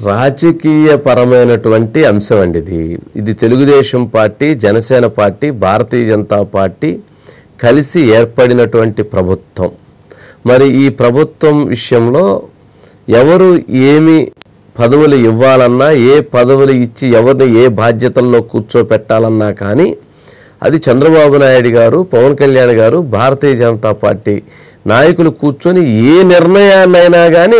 రాజకీయపరమైనటువంటి అంశం అండి ఇది Telugu Desam party, Janasena party, Bharatiya Janata party కలిసి ఏర్పడినటువంటి ప్రభుత్వం. మరి ఈ ప్రభుత్వం విషయంలో ఎవరు ఏమి పదవులు ఇవ్వాలన్నా, ఏ పదవులు ఇచ్చి ఎవరిని ఏ బాధ్యతల్లో కూర్చోపెట్టాలన్నా కానీ అది చంద్రబాబు నాయుడు గారు, పవన్ కళ్యాణ్ గారు, భారతీయ జనతా పార్టీ నాయకులు కూర్చొని ఏ నిర్ణయాన్నైనా కానీ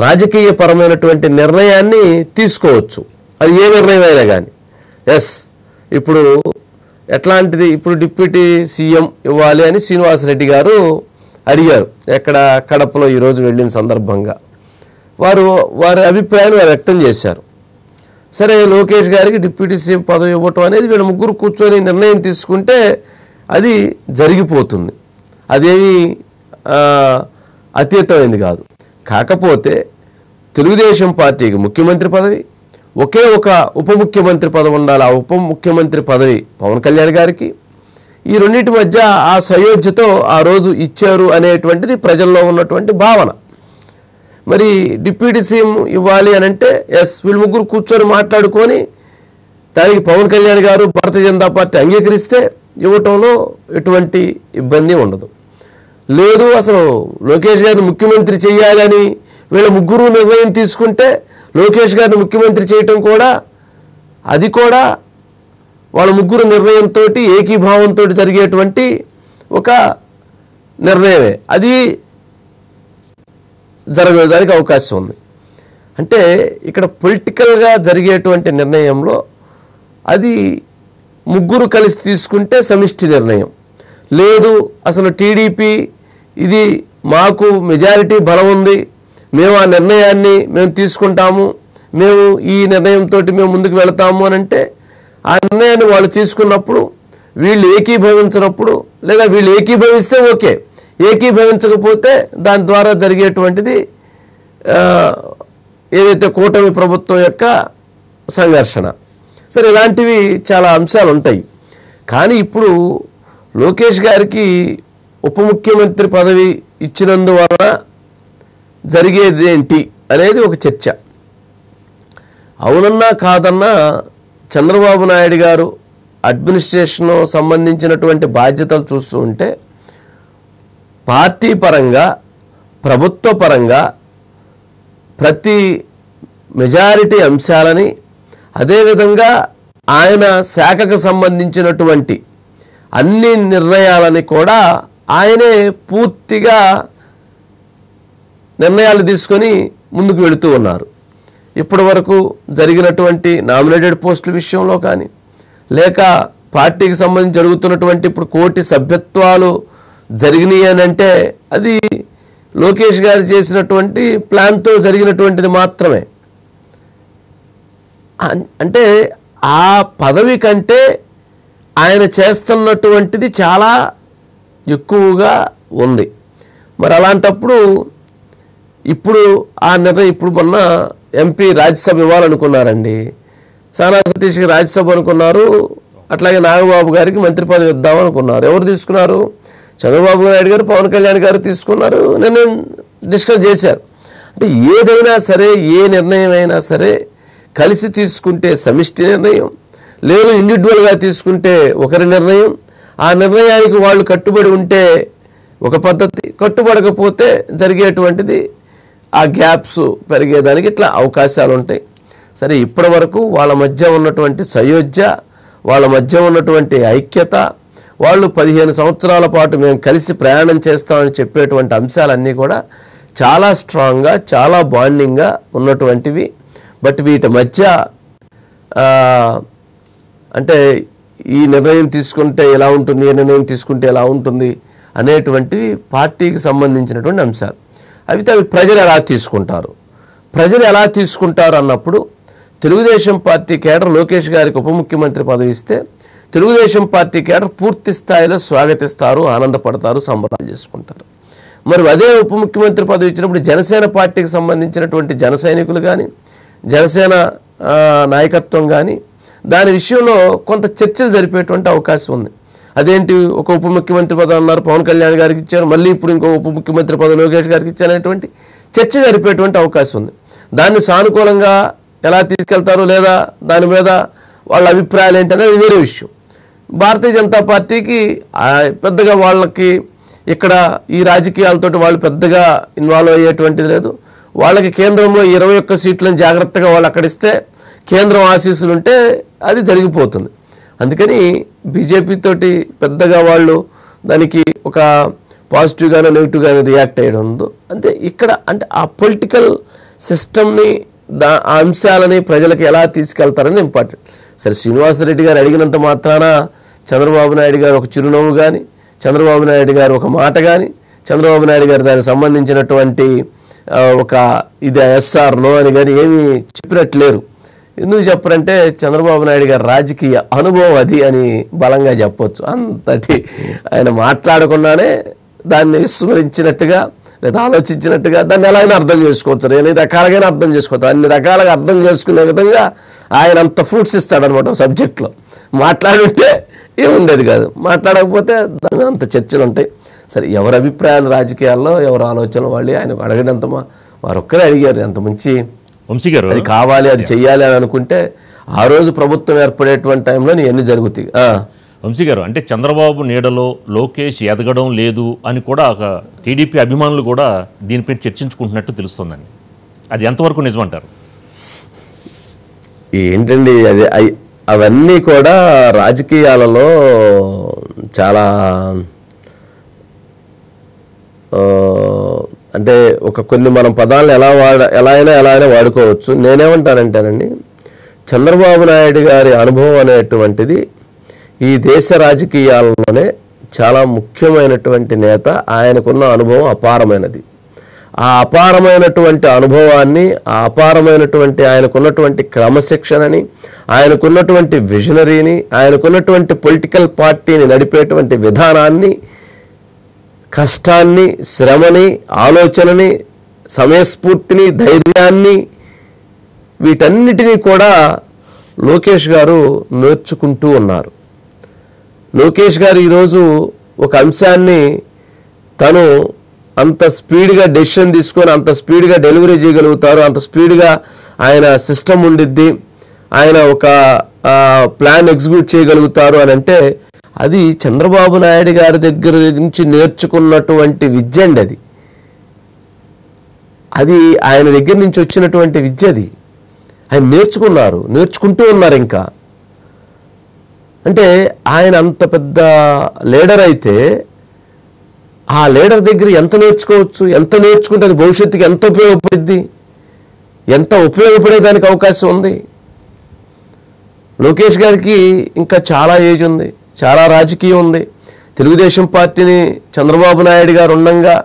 రాజకీయపరమైనటువంటి నిర్ణయాన్ని తీసుకోవచ్చు. అది ఏ నిర్ణయం అయినా కానీ. ఇప్పుడు ఎట్లాంటిది, ఇప్పుడు డిప్యూటీ సీఎం ఇవ్వాలి అని శ్రీనివాసరెడ్డి గారు అడిగారు ఎక్కడ కడపలో ఈరోజు వెళ్ళిన సందర్భంగా. వారి అభిప్రాయాన్ని వ్యక్తం చేశారు. సరే, లోకేష్ గారికి డిప్యూటీ సీఎం పదవి ఇవ్వటం అనేది వీళ్ళ ముగ్గురు కూర్చొని నిర్ణయం తీసుకుంటే అది జరిగిపోతుంది. అదేమీ అతీతమైంది కాదు. కాకపోతే తెలుగుదేశం పార్టీకి ముఖ్యమంత్రి పదవి, ఒకే ఒక ఉప ముఖ్యమంత్రి పదవి ఉండాలి. ఆ ఉప ముఖ్యమంత్రి పదవి పవన్ కళ్యాణ్ గారికి. ఈ రెండింటి మధ్య ఆ సయోధ్యతో ఆ రోజు ఇచ్చారు అనేటువంటిది ప్రజల్లో ఉన్నటువంటి భావన. మరి డిప్యూటీ సీఎం ఇవ్వాలి అని అంటే వీళ్ళు ముగ్గురు కూర్చొని మాట్లాడుకొని దానికి పవన్ కళ్యాణ్ గారు, భారతీయ జనతా పార్టీ అంగీకరిస్తే ఇవ్వటంలో ఎటువంటి ఇబ్బంది ఉండదు. లేదు, అసలు లోకేష్ గారిని ముఖ్యమంత్రి చేయాలని వీళ్ళ ముగ్గురు నిర్ణయం తీసుకుంటే లోకేష్ గారిని ముఖ్యమంత్రి చేయటం కూడా అది కూడా వాళ్ళ ముగ్గురు నిర్ణయంతో ఏకీభావంతో జరిగేటువంటి ఒక నిర్ణయమే. అది జరగడానికి అవకాశం ఉంది. అంటే ఇక్కడ పొలిటికల్గా జరిగేటువంటి నిర్ణయంలో అది ముగ్గురు కలిసి తీసుకుంటే సమిష్టి నిర్ణయం. లేదు, అసలు టీడీపీ ఇది మాకు మెజారిటీ బలం ఉంది, మేము ఆ నిర్ణయాన్ని మేము తీసుకుంటాము, మేము ఈ నిర్ణయంతో మేము ముందుకు వెళతాము అని అంటే ఆ నిర్ణయాన్ని వాళ్ళు తీసుకున్నప్పుడు వీళ్ళు ఏకీభవించినప్పుడు, లేదా వీళ్ళు ఏకీభవిస్తే ఓకే, ఏకీభవించకపోతే దాని ద్వారా జరిగేటువంటిది ఏదైతే కూటమి ప్రభుత్వం యొక్క సంఘర్షణ. సరే, ఇలాంటివి చాలా అంశాలు ఉంటాయి. కానీ ఇప్పుడు లోకేష్ గారికి ఉప ముఖ్యమంత్రి పదవి ఇచ్చినందువలన జరిగేది ఏంటి అనేది ఒక చర్చ. అవునన్నా కాదన్నా చంద్రబాబు నాయుడు గారు అడ్మినిస్ట్రేషన్ సంబంధించినటువంటి బాధ్యతలు చూస్తూ ఉంటే పార్టీ పరంగా, ప్రభుత్వ పరంగా ప్రతి మెజారిటీ అంశాలని, అదేవిధంగా ఆయన శాఖకు సంబంధించినటువంటి అన్ని నిర్ణయాలని కూడా ఆయనే పూర్తిగా నిర్ణయాలు తీసుకొని ముందుకు వెళుతూ ఉన్నారు. ఇప్పటి వరకు జరిగినటువంటి నామినేటెడ్ పోస్టుల విషయంలో కానీ, లేక పార్టీకి సంబంధించి జరుగుతున్నటువంటి ఇప్పుడు కోటి సభ్యత్వాలు జరిగినాయి అని అంటే అది లోకేష్ గారు చేసినటువంటి ప్లాన్తో జరిగినటువంటిది మాత్రమే. అంటే ఆ పదవి కంటే ఆయన చేస్తున్నటువంటిది చాలా ఎక్కువగా ఉంది. మరి అలాంటప్పుడు ఇప్పుడు ఆ నిర్ణయం, ఇప్పుడు మొన్న ఎంపీ రాజ్యసభ ఇవ్వాలనుకున్నారండి. సానా సతీష్కి రాజ్యసభ అనుకున్నారు, అట్లాగే నాగబాబు గారికి మంత్రి పదవి ఇద్దామనుకున్నారు. ఎవరు తీసుకున్నారు? చంద్రబాబు నాయుడు గారు, పవన్ కళ్యాణ్ గారు తీసుకున్నారు, నిర్ణయం డిస్కస్ చేశారు. అంటే ఏదైనా సరే, ఏ నిర్ణయం అయినా సరే కలిసి తీసుకుంటే సమిష్టి నిర్ణయం, లేదు ఇండివిజువల్గా తీసుకుంటే ఒకరి నిర్ణయం. ఆ నిర్ణయానికి వాళ్ళు కట్టుబడి ఉంటే ఒక పద్ధతి, కట్టుబడకపోతే జరిగేటువంటిది ఆ గ్యాప్స్ పెరిగేదానికి ఇట్లా అవకాశాలు ఉంటాయి. సరే, ఇప్పటి వరకు వాళ్ళ మధ్య ఉన్నటువంటి సయోధ్య, వాళ్ళ మధ్య ఉన్నటువంటి ఐక్యత, వాళ్ళు 15 సంవత్సరాల పాటు మేము కలిసి ప్రయాణం చేస్తామని చెప్పేటువంటి అంశాలన్నీ కూడా చాలా స్ట్రాంగ్గా, చాలా బాండింగ్గా ఉన్నటువంటివి. బట్ వీటి మధ్య అంటే ఈ నిర్ణయం తీసుకుంటే ఎలా ఉంటుంది, ఏ నిర్ణయం తీసుకుంటే ఎలా ఉంటుంది అనేటువంటివి పార్టీకి సంబంధించినటువంటి అంశాలు. అవి ప్రజలు ఎలా తీసుకుంటారు, అన్నప్పుడు తెలుగుదేశం పార్టీ కేడర్ లోకేష్ గారికి ఉప ముఖ్యమంత్రి పదవి ఇస్తే తెలుగుదేశం పార్టీ కేడర్ పూర్తి స్థాయిలో స్వాగతిస్తారు, ఆనందపడతారు, సంబరాలు చేసుకుంటారు. మరి అదే ఉప ముఖ్యమంత్రి పదవి ఇచ్చినప్పుడు జనసేన పార్టీకి సంబంధించినటువంటి జన సైనికులు కానీ, జనసేన నాయకత్వం కానీ దాని విషయంలో కొంత చర్చలు జరిపేటువంటి అవకాశం ఉంది. అదేంటి, ఒక ఉప ముఖ్యమంత్రి పదవి అన్నారు, పవన్ కళ్యాణ్ గారికి ఇచ్చారు, మళ్ళీ ఇప్పుడు ఇంకో ఉప ముఖ్యమంత్రి పదవి లోకేష్ గారికి ఇచ్చారనేటువంటి చర్చ జరిపేటువంటి అవకాశం ఉంది. దాన్ని సానుకూలంగా ఎలా తీసుకెళ్తారో లేదా దాని మీద వాళ్ళ అభిప్రాయాలు ఏంటనేది వేరే విషయం. భారతీయ జనతా పార్టీకి పెద్దగా వాళ్ళకి ఇక్కడ ఈ రాజకీయాలతోటి వాళ్ళు పెద్దగా ఇన్వాల్వ్ అయ్యేటువంటిది లేదు. వాళ్ళకి కేంద్రంలో 21 సీట్లను జాగ్రత్తగా వాళ్ళు అక్కడిస్తే కేంద్రం ఆశీస్సులు ఉంటే అది జరిగిపోతుంది. అందుకని బీజేపీ తోటి పెద్దగా వాళ్ళు దానికి ఒక పాజిటివ్గానో నెగిటివ్గానో రియాక్ట్ అయ్యడం ఉంది. అంటే ఇక్కడ అంటే ఆ పొలిటికల్ సిస్టమ్ని ఆ అంశాలని ప్రజలకు ఎలా తీసుకెళ్తారని ఇంపార్టెంట్. సరే, శ్రీనివాసరెడ్డి గారు అడిగినంత మాత్రాన చంద్రబాబు నాయుడు గారు ఒక చిరునవ్వు కానీ, చంద్రబాబు నాయుడు గారు ఒక మాట కానీ, చంద్రబాబు నాయుడు గారు దానికి సంబంధించినటువంటి ఒక ఇది ఎస్ఆర్ నో అని కానీ ఏమీ చెప్పినట్లేరు. ఎందుకు చెప్పరంటే చంద్రబాబు నాయుడు గారి రాజకీయ అనుభవం అది అని బలంగా చెప్పొచ్చు. అంతటి ఆయన మాట్లాడకుండానే దాన్ని విస్మరించినట్టుగా లేదా ఆలోచించినట్టుగా దాన్ని ఎలాగైనా అర్థం చేసుకోవచ్చు, ఎన్ని రకాలుగా అర్థం చేసుకోవచ్చు. అన్ని రకాలుగా అర్థం చేసుకునే విధంగా ఆయన అంత ఫ్రూట్స్ ఇస్తాడనమాట సబ్జెక్ట్లో. మాట్లాడుంటే ఏముండేది కాదు, మాట్లాడకపోతే దాని అంత చర్చలు ఉంటాయి. సరే, ఎవరి అభిప్రాయాలు రాజకీయాల్లో ఎవరి ఆలోచనలు వాళ్ళు ఆయన అడిగినంత వారు ఒక్కరే అడిగారు. అంత మంచి వంశీ గారు అది కావాలి అది చెయ్యాలి అని అనుకుంటే ఆ రోజు ప్రభుత్వం ఏర్పడేటువంటి టైంలో ఎన్ని జరుగుతాయి. వంశీ గారు, అంటే చంద్రబాబు నీడలో లోకేష్ ఎదగడం లేదు అని కూడా ఒక టీడీపీ అభిమానులు కూడా దీనిపై చర్చించుకుంటున్నట్టు తెలుస్తుందండి. అది ఎంతవరకు నిజమంటారు? ఏంటండి అది అవన్నీ కూడా రాజకీయాలలో చాలా అంటే కొన్ని మనం పదాలను ఎలా అయినా వాడుకోవచ్చు. నేనేమంటానంటేనండి, చంద్రబాబు నాయుడు గారి అనుభవం అనేటువంటిది ఈ దేశ రాజకీయాల్లోనే చాలా ముఖ్యమైనటువంటి నేత. ఆయనకున్న అనుభవం అపారమైనది. ఆ అపారమైనటువంటి అనుభవాన్ని, ఆ అపారమైనటువంటి ఆయనకున్నటువంటి క్రమశిక్షణని, ఆయనకున్నటువంటి విజనరీని, ఆయనకున్నటువంటి పొలిటికల్ పార్టీని నడిపేటువంటి విధానాన్ని, కష్టాన్ని, శ్రమని, ఆలోచనని, సమయస్ఫూర్తిని, ధైర్యాన్ని, వీటన్నిటినీ కూడా లోకేష్ గారు నేర్చుకుంటూ ఉన్నారు. లోకేష్ గారు ఈరోజు ఒక అంశాన్ని తను అంత స్పీడ్గా డెసిషన్ తీసుకొని అంత స్పీడ్గా డెలివరీ చేయగలుగుతారు, అంత స్పీడ్గా ఆయన సిస్టమ్ ఉండిద్ది, ఆయన ఒక ప్లాన్ ఎగ్జిక్యూట్ చేయగలుగుతారు అని అంటే అది చంద్రబాబు నాయుడు గారి దగ్గర నుంచి నేర్చుకున్నటువంటి విద్య అండి. అది ఆయన దగ్గర నుంచి వచ్చినటువంటి విద్య. అది ఆయన నేర్చుకుంటూ ఉన్నారు. ఇంకా అంటే ఆయన అంత పెద్ద లీడర్ అయితే ఆ లీడర్ దగ్గర ఎంత నేర్చుకోవచ్చు, ఎంత నేర్చుకుంటే అది భవిష్యత్తుకి ఎంత ఉపయోగపడేదానికి అవకాశం ఉంది. లోకేష్ గారికి ఇంకా చాలా ఏజ్ ఉంది, చాలా రాజకీయం ఉంది. తెలుగుదేశం పార్టీని చంద్రబాబు నాయుడు గారు ఉండగా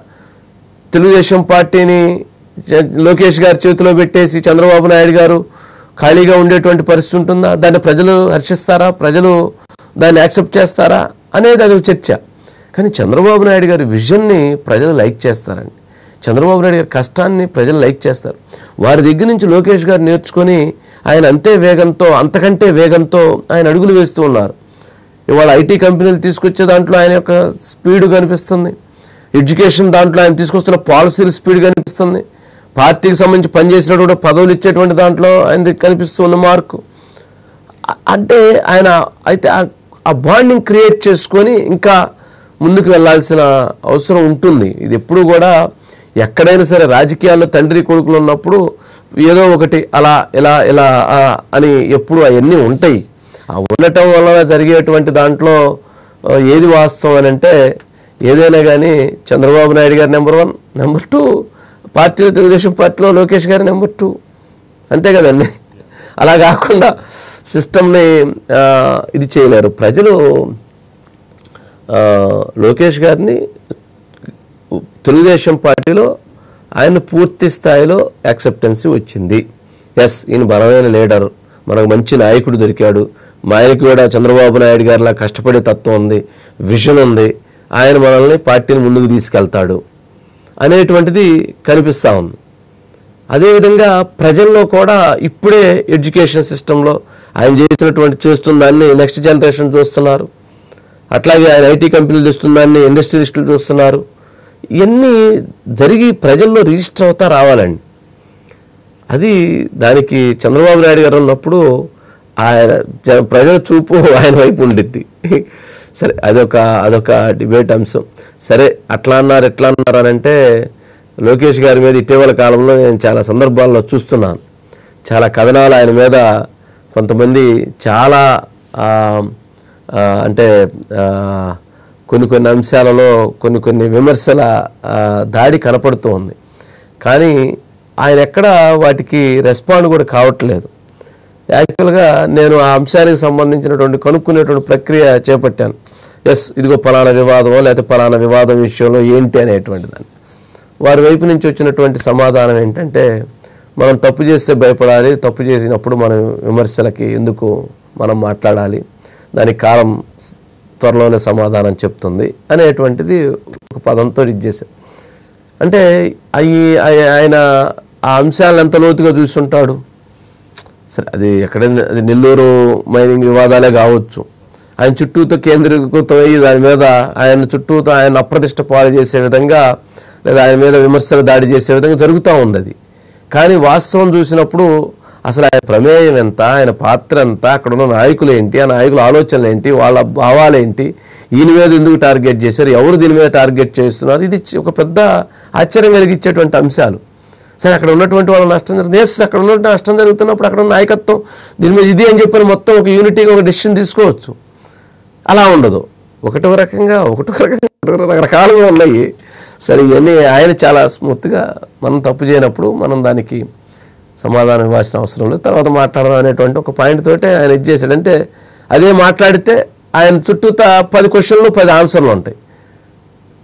తెలుగుదేశం పార్టీని లోకేష్ గారి చేతిలో పెట్టేసి చంద్రబాబు నాయుడు గారు ఖాళీగా ఉండేటువంటి పరిస్థితి ఉంటుందా? దాన్ని ప్రజలు హర్షిస్తారా? ప్రజలు దాన్ని యాక్సెప్ట్ చేస్తారా అనేది అది చర్చ. కానీ చంద్రబాబు నాయుడు గారి విజన్ని ప్రజలు లైక్ చేస్తారండి. చంద్రబాబు నాయుడు గారి కష్టాన్ని ప్రజలు లైక్ చేస్తారు. వారి దగ్గర నుంచి లోకేష్ గారు నేర్చుకొని ఆయన అంతకంటే వేగంతో ఆయన అడుగులు వేస్తూ ఉన్నారు. ఇవాళ ఐటీ కంపెనీలు తీసుకొచ్చే దాంట్లో ఆయన యొక్క స్పీడ్ కనిపిస్తుంది. ఎడ్యుకేషన్ దాంట్లో ఆయన తీసుకొస్తున్న పాలసీల స్పీడ్ కనిపిస్తుంది. పార్టీకి సంబంధించి పనిచేసినటువంటి పదవులు ఇచ్చేటువంటి దాంట్లో ఆయన కనిపిస్తున్న మార్కు. అంటే ఆయన అయితే ఆ బాండింగ్ క్రియేట్ చేసుకొని ఇంకా ముందుకు వెళ్లాల్సిన అవసరం ఉంటుంది. ఇది ఎప్పుడు కూడా ఎక్కడైనా సరే రాజకీయాల్లో తండ్రి కొడుకులు ఉన్నప్పుడు ఏదో ఒకటి అలా ఇలా అని ఎప్పుడు అవన్నీ ఉంటాయి. ఆ ఉండటం వల్ల జరిగేటువంటి దాంట్లో ఏది వాస్తవం అని అంటే ఏదైనా కానీ చంద్రబాబు నాయుడు గారు నెంబర్ 1, నెంబర్ 2 పార్టీలో తెలుగుదేశం పార్టీలో లోకేష్ గారు నెంబర్ 2, అంతే కదండి. అలా కాకుండా సిస్టమ్ని ఇది చేయలేరు ప్రజలు. లోకేష్ గారిని తెలుగుదేశం పార్టీలో ఆయన పూర్తి స్థాయిలో యాక్సెప్టెన్సీ వచ్చింది. ఎస్, ఈయన బలమైన లీడర్, మనకు మంచి నాయకుడు దొరికాడు, మా ఆయనకి కూడా చంద్రబాబు నాయుడు గారిలా కష్టపడే తత్వం ఉంది, విజన్ ఉంది, ఆయన మనల్ని పార్టీని ముందుకు తీసుకెళ్తాడు అనేటువంటిది కనిపిస్తూ ఉంది. అదేవిధంగా ప్రజల్లో కూడా ఇప్పుడే ఎడ్యుకేషన్ సిస్టంలో ఆయన చేస్తున్న దాన్ని నెక్స్ట్ జనరేషన్ చూస్తున్నారు. అట్లాగే ఆయన ఐటీ కంపెనీలు తెస్తున్న దాన్ని ఇండస్ట్రియలిస్టులు చూస్తున్నారు. ఇవన్నీ జరిగి ప్రజల్లో రిజిస్టర్ అవుతా రావాలండి. అది దానికి చంద్రబాబు నాయుడు గారు ఉన్నప్పుడు ఆయన ప్రజల చూపు ఆయన వైపు ఉండిద్ది. సరే, అదొక డిబేట్ అంశం. సరే, అట్లా అన్నారు ఎట్లా అన్నారు అని అంటే, లోకేష్ గారి మీద ఇటీవల కాలంలో నేను చాలా సందర్భాల్లో చూస్తున్నాను. చాలా కథనాలు ఆయన మీద కొంతమంది చాలా అంటే కొన్ని అంశాలలో కొన్ని విమర్శల దాడి కనపడుతూ ఉంది. కానీ ఆయన ఎక్కడ వాటికి రెస్పాండ్ కూడా కావట్లేదు. యాక్చువల్గా నేను ఆ అంశానికి సంబంధించినటువంటి కనుక్కునేటువంటి ప్రక్రియ చేపట్టాను. ఇదిగో పలానా వివాదమో లేకపోతే పలానా వివాదం విషయంలో ఏంటి అనేటువంటి దాన్ని. వారి వైపు నుంచి వచ్చినటువంటి సమాధానం ఏంటంటే, మనం తప్పు చేస్తే భయపడాలి, తప్పు చేసినప్పుడు మనం విమర్శలకి ఎందుకు మనం మాట్లాడాలి, దానికి కాలం త్వరలోనే సమాధానం చెప్తుంది అనేటువంటిది ఒక పదంతో ఇచ్చేశారు. అంటే ఆయన ఆ అంశాలను ఎంత లోతుగా చూస్తుంటాడు. సరే, అది నెల్లూరు మైనింగ్ వివాదాలే కావచ్చు, ఆయన చుట్టూతో కేంద్రీకృతమయ్యి దాని మీద చుట్టూతో ఆయన అప్రతిష్ట పాలు చేసే విధంగా లేదా ఆయన మీద విమర్శలు దాడి చేసే విధంగా జరుగుతూ ఉంది అది. కానీ వాస్తవం చూసినప్పుడు అసలు ఆయన ప్రమేయం ఎంత, ఆయన పాత్ర ఎంత, అక్కడ ఉన్న నాయకులు ఏంటి, ఆ నాయకుల ఆలోచనలు ఏంటి, వాళ్ళ భావాలేంటి, ఈయన మీద ఎందుకు టార్గెట్ చేశారు, ఎవరు దీని మీద టార్గెట్ చేస్తున్నారు, ఇది ఒక పెద్ద ఆశ్చర్యం కలిగించేటువంటి అంశాలు. సరే, అక్కడ ఉన్నటువంటి వాళ్ళ నష్టం జరుగుతుంది. అక్కడ ఉన్నటువంటి నష్టం జరుగుతున్నప్పుడు అక్కడ ఉన్న నాయకత్వం దీని మీద ఇది అని చెప్పని మొత్తం ఒక యూనిటీగా ఒక డెసిషన్ తీసుకోవచ్చు. అలా ఉండదు. ఒకటో రకంగా రకరకాలుగా ఉన్నాయి. సరే, ఇవన్నీ ఆయన చాలా స్మూత్గా మనం తప్పు చేయనప్పుడు మనం దానికి సమాధానం ఇవ్వాల్సిన అవసరం లేదు, తర్వాత మాట్లాడదాం అనేటువంటి ఒక పాయింట్ తోటే ఆయన ఇది చేశాడంటే, అదే మాట్లాడితే ఆయన చుట్టూతా 10 క్వశ్చన్లు 10 ఆన్సర్లు ఉంటాయి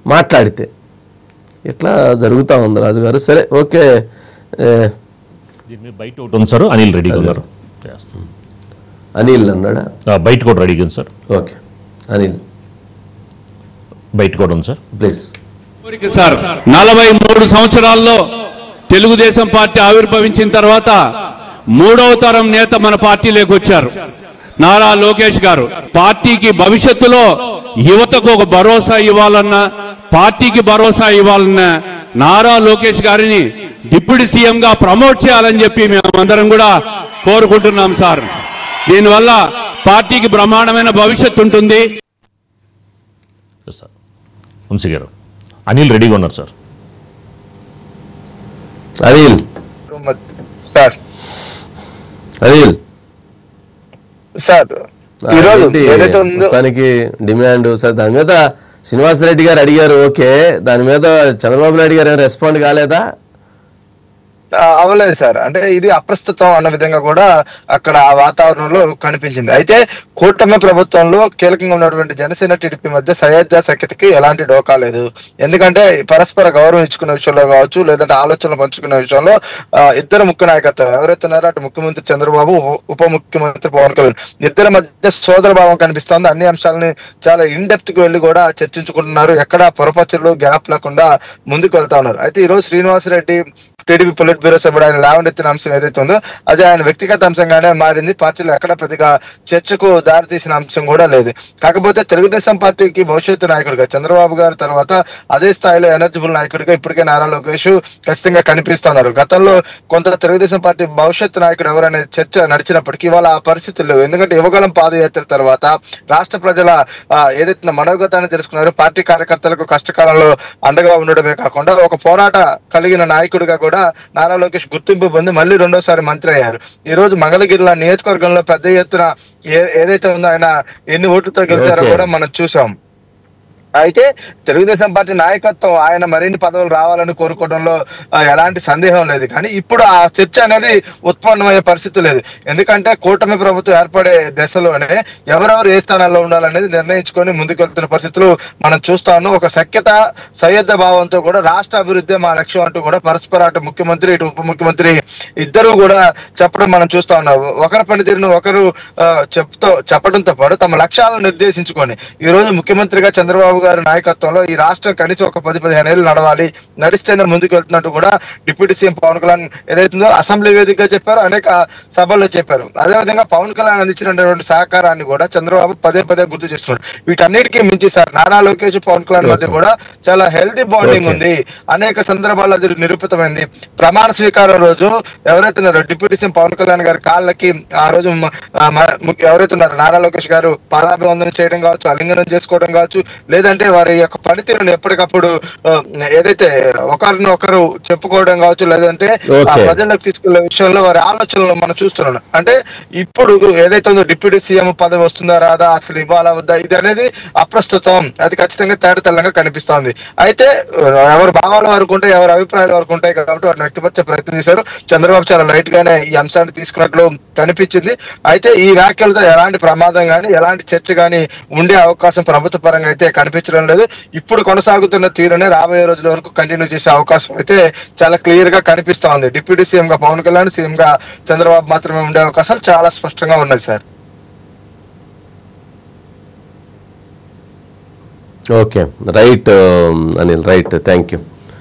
మాట్లాడితే. ఇట్లా జరుగుతూ ఉంది రాజుగారు. సరే, ఓకే. బయట ఒకటి ఉంది సార్, అనిల్ రెడీగా ఉన్నారు. అనిల్ అన్నాడా? బయట కూడా రెడీగా ఉంది సార్. ఓకే, అనిల్ బయట కూడా ఉంది సార్, ప్లీజ్. సార్, 43 సంవత్సరాల్లో తెలుగుదేశం పార్టీ ఆవిర్భవించిన తర్వాత 3వ తరం నేత మన పార్టీలోకి వచ్చారు, నారా లోకేష్ గారు. పార్టీకి భవిష్యత్తులో యువతకు ఒక భరోసా ఇవ్వాలన్నా, పార్టీకి భరోసా ఇవ్వాలన్నా నారా లోకేష్ గారిని డిప్యూటీ సీఎం గా ప్రమోట్ చేయాలని చెప్పి మేమందరం కూడా కోరుకుంటున్నాం సార్. దీనివల్ల పార్టీకి బ్రహ్మాండమైన భవిష్యత్తు ఉంటుంది. వంశీ గారు, అనిల్ రెడీగా ఉన్నారు sir. Anil sir, Anil sir, దానికి డిమాండ్ సార్, దాని మీద శ్రీనివాసరెడ్డి గారు అడిగారు. ఓకే, దాని మీద చంద్రబాబు నాయుడు గారు రెస్పాండ్ కాలేదా? అవ్వలేదు సార్. అంటే ఇది అప్రస్తుతం అన్న విధంగా కూడా అక్కడ ఆ వాతావరణంలో కనిపించింది. అయితే కూటమి ప్రభుత్వంలో కీలకంగా ఉన్నటువంటి జనసేన టీడీపీ మధ్య సయోధ్య సఖ్యతకి ఎలాంటి డోకా లేదు. ఎందుకంటే పరస్పర గౌరవం ఇచ్చుకునే విషయంలో కావచ్చు, లేదంటే ఆలోచనలు పంచుకునే విషయంలో ఇద్దరు ముఖ్య నాయకత్వం ఎవరైతే ఉన్నారో అటు ముఖ్యమంత్రి చంద్రబాబు, ఉప ముఖ్యమంత్రి పవన్ కళ్యాణ్ ఇద్దరి మధ్య సోదర భావం కనిపిస్తోంది. అన్ని అంశాలని చాలా ఇన్ డెప్త్ కి వెళ్లి కూడా చర్చించుకుంటున్నారు. ఎక్కడ పొరపచ్చులు గ్యాప్ లేకుండా ముందుకు వెళ్తా ఉన్నారు. అయితే ఈ రోజు శ్రీనివాసరెడ్డి టీడీపీ పొలిట్ బ్యూరో సభ్యుడు ఆయన లేవనెత్తిన అంశం ఏదైతే ఉందో అది ఆయన వ్యక్తిగత అంశంగానే మారింది. పార్టీలో ఎక్కడ పెద్దగా చర్చకు దారితీసిన అంశం కూడా లేదు. కాకపోతే తెలుగుదేశం పార్టీకి భవిష్యత్తు నాయకుడిగా చంద్రబాబు గారి తర్వాత అదే స్థాయిలో ఎనర్జిబుల్ నాయకుడిగా ఇప్పటికే నారా లోకేష్ ఖచ్చితంగా కనిపిస్తున్నారు. గతంలో కొంత తెలుగుదేశం పార్టీ భవిష్యత్తు నాయకుడు ఎవరనే చర్చ నడిచినప్పటికీ ఇవాళ ఆ పరిస్థితులు లేవు. ఎందుకంటే యువగలం పాదయాత్ర తర్వాత రాష్ట్ర ప్రజల ఏదైతే మనోగతాన్ని తెలుసుకున్నారో పార్టీ కార్యకర్తలకు కష్టకాలంలో అండగా ఉండడమే కాకుండా ఒక పోరాట కలిగిన నాయకుడిగా కూడా నారా లోకేష్ గుర్తింపు పొంది మళ్ళీ 2వ మంత్రి అయ్యారు. ఈ రోజు మంగళగిరిలో నియోజకవర్గంలో పెద్ద ఎత్తున ఏదైతే ఉందో ఆయన ఎన్ని ఓట్లతో గెలిచారో కూడా మనం చూసాం. అయితే తెలుగుదేశం పార్టీ నాయకత్వం ఆయన మరిన్ని పదవులు రావాలని కోరుకోవడంలో ఎలాంటి సందేహం లేదు. కానీ ఇప్పుడు ఆ చర్చ అనేది ఉత్పన్నమయ్యే పరిస్థితి లేదు. ఎందుకంటే కూటమి ప్రభుత్వం ఏర్పడే దశలోనే ఎవరెవరు ఏ స్థానాల్లో ఉండాలనేది నిర్ణయించుకొని ముందుకు వెళ్తున్న పరిస్థితులు మనం చూస్తా ఉన్నాం. ఒక సఖ్యత సయోధ్య భావంతో కూడా రాష్ట్ర అభివృద్ధి మా లక్ష్యం అంటూ కూడా పరస్పర అటు ముఖ్యమంత్రి ఇటు ఉప ముఖ్యమంత్రి ఇద్దరు కూడా చెప్పడం మనం చూస్తా ఉన్నాం. ఒకరి పనితీరును ఒకరు చెప్పడంతో పాటు తమ లక్ష్యాలను నిర్దేశించుకొని ఈ రోజు ముఖ్యమంత్రిగా చంద్రబాబు గారి నాయకత్వంలో ఈ రాష్ట్రం కనీసం ఒక 10-15 ఏళ్ళు నడవాలి, నడిస్తేనే ముందుకు వెళ్తున్నట్టు కూడా డిప్యూటీ సీఎం పవన్ కళ్యాణ్ ఏదైతుందో అసెంబ్లీ వేదికగా చెప్పారు, అనేక సభల్లో చెప్పారు. అదేవిధంగా పవన్ కళ్యాణ్ అందించినటువంటి సహకారాన్ని కూడా చంద్రబాబు పదే గుర్తు చేస్తున్నారు. వీటన్నిటికీ మించి సార్ నారా లోకేష్ పవన్ కళ్యాణ్ మధ్య కూడా చాలా హెల్తీ బాండింగ్ ఉంది. అనేక సందర్భాల్లో అది నిరూపితమైంది. ప్రమాణ స్వీకారం రోజు ఎవరైతే ఉన్నారో డిప్యూటీ సీఎం పవన్ కళ్యాణ్ గారి కాళ్ళకి ఆ రోజు ఎవరైతే ఉన్నారో నారా లోకేష్ గారు పాదాభివందనం చేయడం కావచ్చు, అలింగనం చేసుకోవడం కావచ్చు, లేదంటే వారి యొక్క పనితీరును ఎప్పటికప్పుడు ఏదైతే ఒకరినొకరు చెప్పుకోవడం కావచ్చు, లేదంటే ప్రజలకు తీసుకెళ్లే విషయంలో వారి ఆలోచనలు మనం చూస్తున్నాం. అంటే ఇప్పుడు ఏదైతే ఉందో డిప్యూటీ సీఎం పదవి వస్తుందా రాదా, అసలు ఇవ్వాలా వద్దా, ఇది అనేది అప్రస్తుతం. అది ఖచ్చితంగా తేటతెల్లంగా కనిపిస్తోంది. అయితే ఎవరు భావాల వరకు ఉంటాయి, ఎవరి అభిప్రాయాల వరకు ఉంటాయి కాబట్టి వాటిని వ్యక్తపరిచే ప్రయత్నం చేశారు. చంద్రబాబు చాలా లైట్ గానే ఈ అంశాన్ని తీసుకున్నట్లు కనిపించింది. అయితే ఈ వ్యాఖ్యలతో ఎలాంటి ప్రమాదం కానీ ఎలాంటి చర్చ కానీ ఉండే అవకాశం ప్రభుత్వ పరంగా అయితే కనిపించడం లేదు. ఇప్పుడు కొనసాగుతున్న తీరునే రాబోయే రోజుల వరకు కంటిన్యూ చేసే అవకాశం అయితే చాలా క్లియర్ గా కనిపిస్తా ఉంది. డిప్యూటీ సీఎం గా పవన్ కళ్యాణ్, సీఎం గా చంద్రబాబు మాత్రమే ఉండే అవకాశాలు చాలా స్పష్టంగా ఉన్నాయి sir. Okay, right Anil, right, thank you.